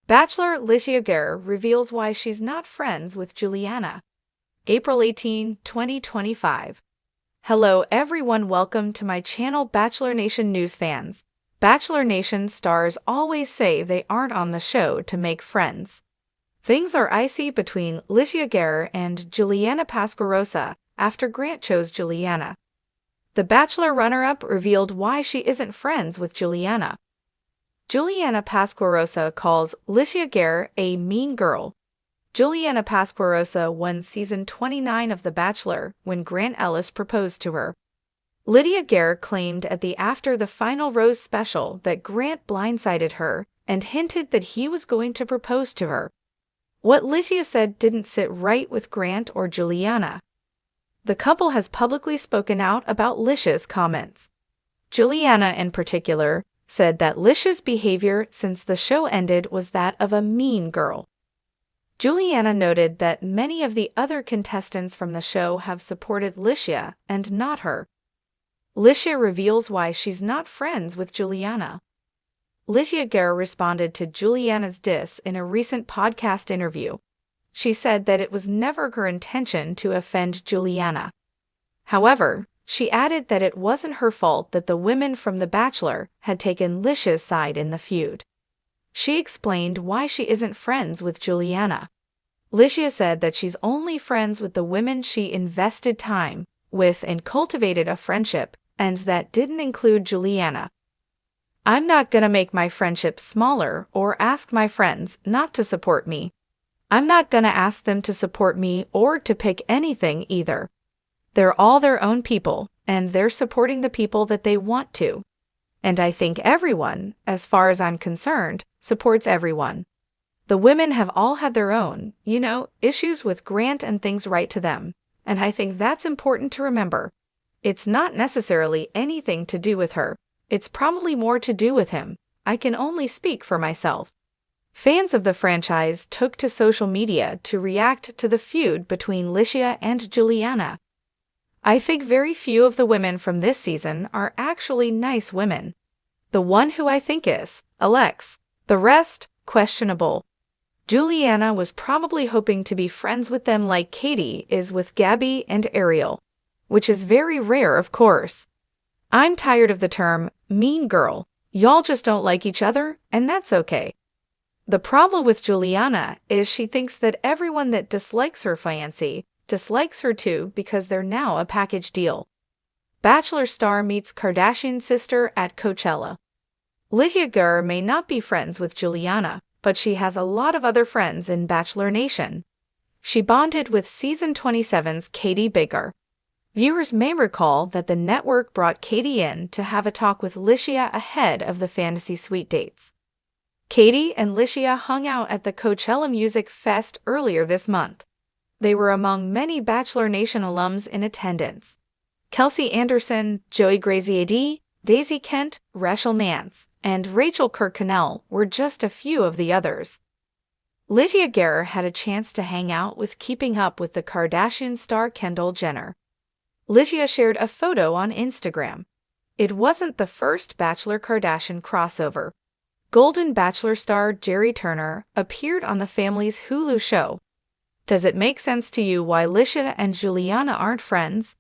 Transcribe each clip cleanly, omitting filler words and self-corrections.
Bachelor Litia Garr reveals why she's not friends with Juliana. April 18, 2025. Hello everyone, welcome to my channel Bachelor Nation News fans. Bachelor Nation stars always say they aren't on the show to make friends. Things are icy between Litia Garr and Juliana Pasquarosa after Grant chose Juliana. The Bachelor runner-up revealed why she isn't friends with Juliana. Juliana Pasquarosa calls Litia Garr a mean girl. Juliana Pasquarosa won season 29 of The Bachelor when Grant Ellis proposed to her. Litia Garr claimed at the After the Final Rose special that Grant blindsided her and hinted that he was going to propose to her. What Litia said didn't sit right with Grant or Juliana. The couple has publicly spoken out about Litia's comments. Juliana, in particular, said that Litia's behavior since the show ended was that of a mean girl. Juliana noted that many of the other contestants from the show have supported Litia and not her. Litia reveals why she's not friends with Juliana. Litia Garr responded to Juliana's diss in a recent podcast interview. She said that it was never her intention to offend Juliana. However, she added that it wasn't her fault that the women from The Bachelor had taken Litia's side in the feud. She explained why she isn't friends with Juliana. Litia said that she's only friends with the women she invested time with and cultivated a friendship, and that didn't include Juliana. "I'm not gonna make my friendship smaller or ask my friends not to support me. I'm not gonna ask them to support me or to pick anything either. They're all their own people, and they're supporting the people that they want to. And I think everyone, as far as I'm concerned, supports everyone. The women have all had their own, issues with Grant and things right to them, and I think that's important to remember. It's not necessarily anything to do with her. It's probably more to do with him. I can only speak for myself." Fans of the franchise took to social media to react to the feud between Litia and Juliana. "I think very few of the women from this season are actually nice women. The one who I think is, Alex. The rest, questionable. Juliana was probably hoping to be friends with them like Katie is with Gabby and Ariel, which is very rare, of course. I'm tired of the term, mean girl. Y'all just don't like each other, and that's okay." The problem with Juliana is she thinks that everyone that dislikes her fiancé dislikes her too because they're now a package deal. Bachelor star meets Kardashian sister at Coachella. Litia Garr may not be friends with Juliana, but she has a lot of other friends in Bachelor Nation. She bonded with season 27's Katie Baker. Viewers may recall that the network brought Katie in to have a talk with Litia ahead of the Fantasy Suite dates. Katie and Litia hung out at the Coachella Music Fest earlier this month. They were among many Bachelor Nation alums in attendance. Kelsey Anderson, Joey Graziadei, Daisy Kent, Rachel Nance, and Rachel Kirkconnell were just a few of the others. Litia Garr had a chance to hang out with Keeping Up with the Kardashian star Kendall Jenner. Litia shared a photo on Instagram. It wasn't the first Bachelor Kardashian crossover. Golden Bachelor star Jerry Turner appeared on the family's Hulu show. Does it make sense to you why Litia and Juliana aren't friends?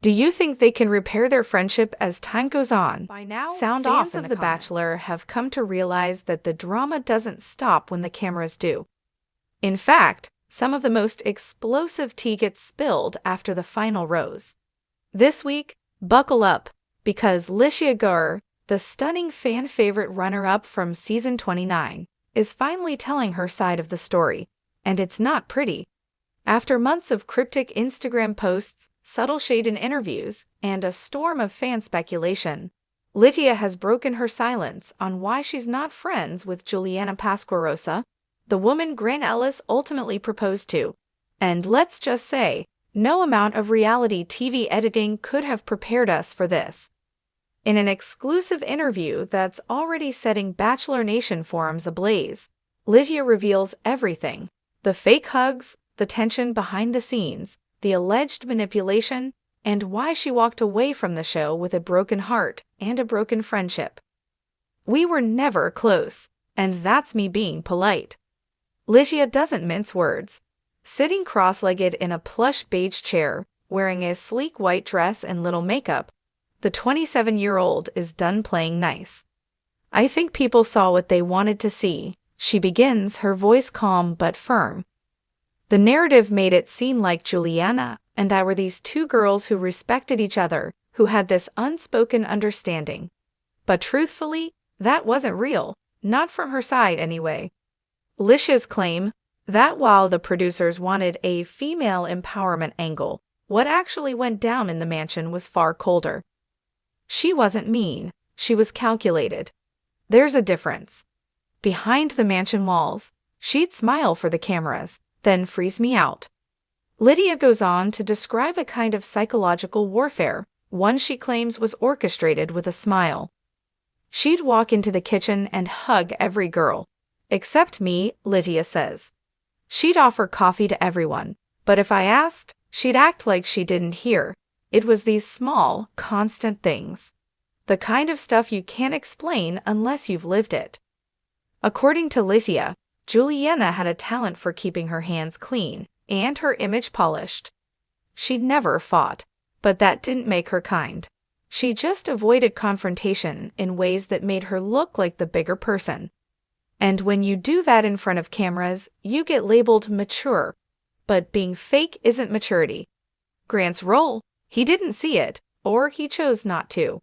Do you think they can repair their friendship as time goes on? By now, sound off. Fans of The Bachelor have come to realize that the drama doesn't stop when the cameras do. In fact, some of the most explosive tea gets spilled after the final rose. This week, buckle up, because Litia Garr, the stunning fan favorite runner-up from season 29, is finally telling her side of the story. And it's not pretty. After months of cryptic Instagram posts, subtle shade in interviews, and a storm of fan speculation, Litia has broken her silence on why she's not friends with Juliana Pasquarosa, the woman Grant Ellis ultimately proposed to. And let's just say, no amount of reality TV editing could have prepared us for this. In an exclusive interview that's already setting Bachelor Nation forums ablaze, Litia reveals everything. The fake hugs, the tension behind the scenes, the alleged manipulation, and why she walked away from the show with a broken heart and a broken friendship. "We were never close. And that's me being polite. Litia doesn't mince words. Sitting cross-legged in a plush beige chair, wearing a sleek white dress and little makeup, the 27-year-old is done playing nice. I think people saw what they wanted to see, she begins, her voice calm but firm. The narrative made it seem like Juliana and I were these two girls who respected each other, who had this unspoken understanding. But truthfully, that wasn't real, not from her side anyway. Litia's claim that while the producers wanted a female empowerment angle, what actually went down in the mansion was far colder. She wasn't mean, she was calculated. There's a difference. Behind the mansion walls, she'd smile for the cameras, then freeze me out. Litia goes on to describe a kind of psychological warfare, one she claims was orchestrated with a smile. She'd walk into the kitchen and hug every girl. Except me, Litia says. She'd offer coffee to everyone, but if I asked, she'd act like she didn't hear. It was these small, constant things. The kind of stuff you can't explain unless you've lived it. According to Litia, Juliana had a talent for keeping her hands clean and her image polished. She'd never fought, but that didn't make her kind. She just avoided confrontation in ways that made her look like the bigger person. And when you do that in front of cameras, you get labeled mature. But being fake isn't maturity. Grant's role, he didn't see it, or he chose not to.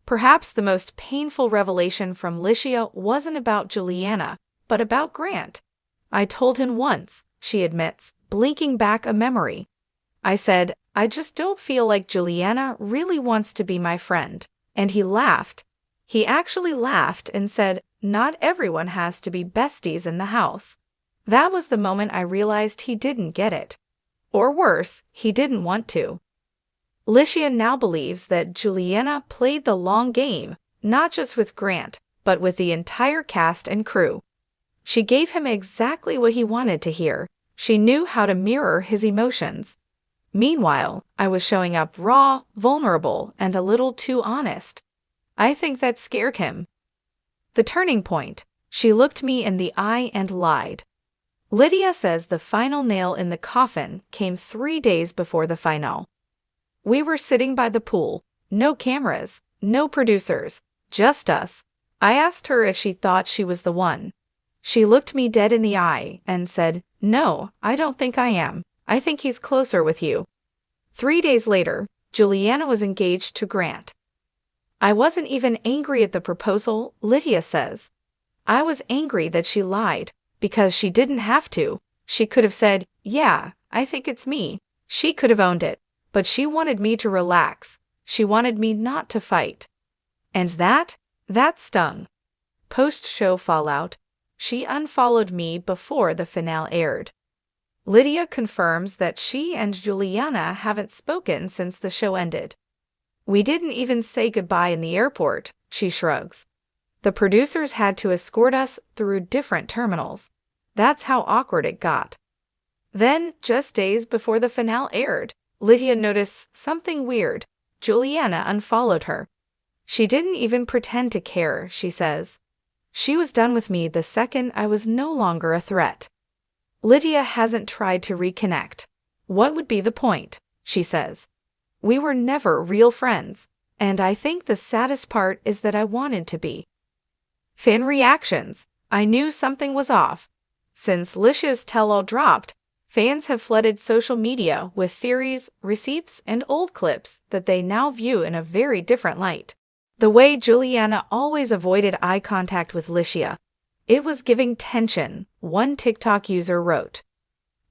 Perhaps the most painful revelation from Litia wasn't about Juliana, but about Grant. I told him once, she admits, blinking back a memory. I said, I just don't feel like Juliana really wants to be my friend. And he laughed. He actually laughed and said, not everyone has to be besties in the house. That was the moment I realized he didn't get it. Or worse, he didn't want to. Litia now believes that Juliana played the long game, not just with Grant, but with the entire cast and crew. She gave him exactly what he wanted to hear. She knew how to mirror his emotions. Meanwhile, I was showing up raw, vulnerable, and a little too honest. I think that scared him. The turning point, she looked me in the eye and lied. Litia says the final nail in the coffin came 3 days before the finale. We were sitting by the pool, no cameras, no producers, just us. I asked her if she thought she was the one. She looked me dead in the eye and said, no, I don't think I am. I think he's closer with you. 3 days later, Juliana was engaged to Grant. I wasn't even angry at the proposal, Litia says. I was angry that she lied, because she didn't have to. She could have said, yeah, I think it's me. She could have owned it, but she wanted me to relax. She wanted me not to fight. And that stung. Post-show fallout, she unfollowed me before the finale aired. Litia confirms that she and Juliana haven't spoken since the show ended. We didn't even say goodbye in the airport, she shrugs. The producers had to escort us through different terminals. That's how awkward it got. Then, just days before the finale aired, Litia noticed something weird. Juliana unfollowed her. She didn't even pretend to care, she says. She was done with me the second I was no longer a threat. Litia hasn't tried to reconnect. What would be the point, she says. We were never real friends, and I think the saddest part is that I wanted to be. Fan reactions. I knew something was off. Since Litia's tell-all dropped, fans have flooded social media with theories, receipts, and old clips that they now view in a very different light. The way Juliana always avoided eye contact with Litia. It was giving tension, one TikTok user wrote.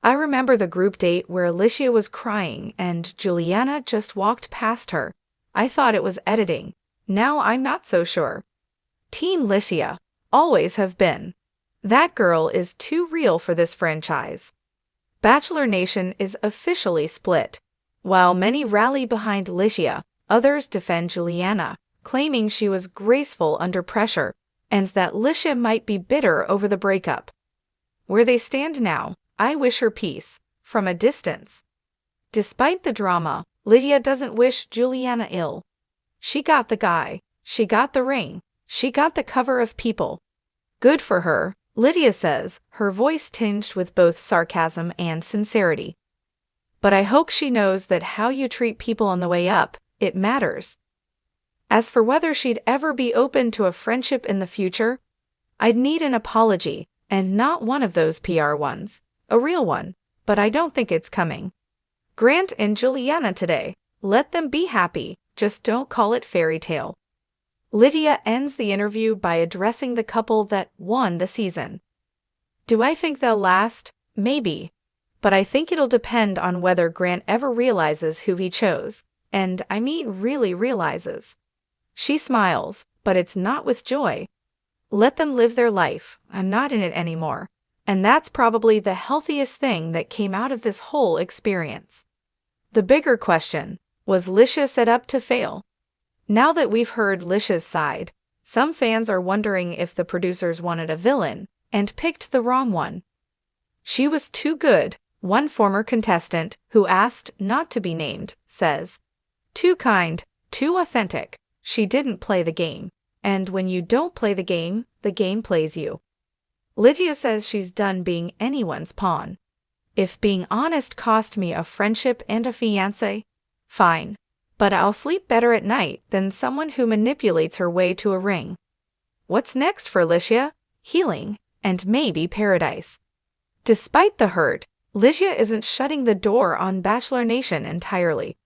I remember the group date where Litia was crying and Juliana just walked past her. I thought it was editing. Now I'm not so sure. Team Litia. Always have been. That girl is too real for this franchise. Bachelor Nation is officially split. While many rally behind Litia, others defend Juliana, claiming she was graceful under pressure, and that Litia might be bitter over the breakup. Where they stand now, I wish her peace, from a distance. Despite the drama, Litia doesn't wish Juliana ill. She got the guy, she got the ring, she got the cover of People. Good for her, Litia says, her voice tinged with both sarcasm and sincerity. But I hope she knows that how you treat people on the way up, it matters. As for whether she'd ever be open to a friendship in the future, I'd need an apology, and not one of those PR ones. A real one, but I don't think it's coming. Grant and Juliana today. Let them be happy, just don't call it fairy tale. Litia ends the interview by addressing the couple that won the season. Do I think they'll last? Maybe. But I think it'll depend on whether Grant ever realizes who he chose, and I mean really realizes. She smiles, but it's not with joy. Let them live their life, I'm not in it anymore. And that's probably the healthiest thing that came out of this whole experience. The bigger question, was Litia set up to fail? Now that we've heard Litia's side, some fans are wondering if the producers wanted a villain and picked the wrong one. She was too good, one former contestant, who asked not to be named, says. Too kind, too authentic. She didn't play the game. And when you don't play the game plays you. Litia says she's done being anyone's pawn. If being honest cost me a friendship and a fiancé, fine. But I'll sleep better at night than someone who manipulates her way to a ring. What's next for Litia? Healing, and maybe paradise. Despite the hurt, Litia isn't shutting the door on Bachelor Nation entirely.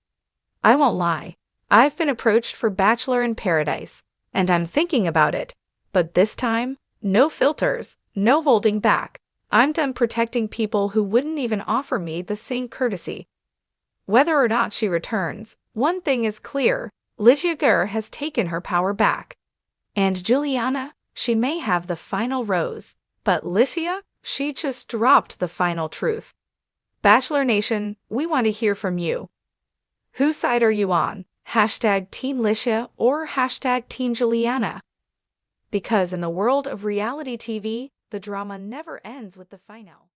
I won't lie, I've been approached for Bachelor in Paradise, and I'm thinking about it. But this time, no filters, no holding back. I'm done protecting people who wouldn't even offer me the same courtesy. Whether or not she returns, one thing is clear, Litia Garr has taken her power back. And Juliana, she may have the final rose, but Litia, she just dropped the final truth. Bachelor Nation, we want to hear from you. Whose side are you on? Hashtag Team Litia or hashtag Team Juliana? Because in the world of reality TV, the drama never ends with the final.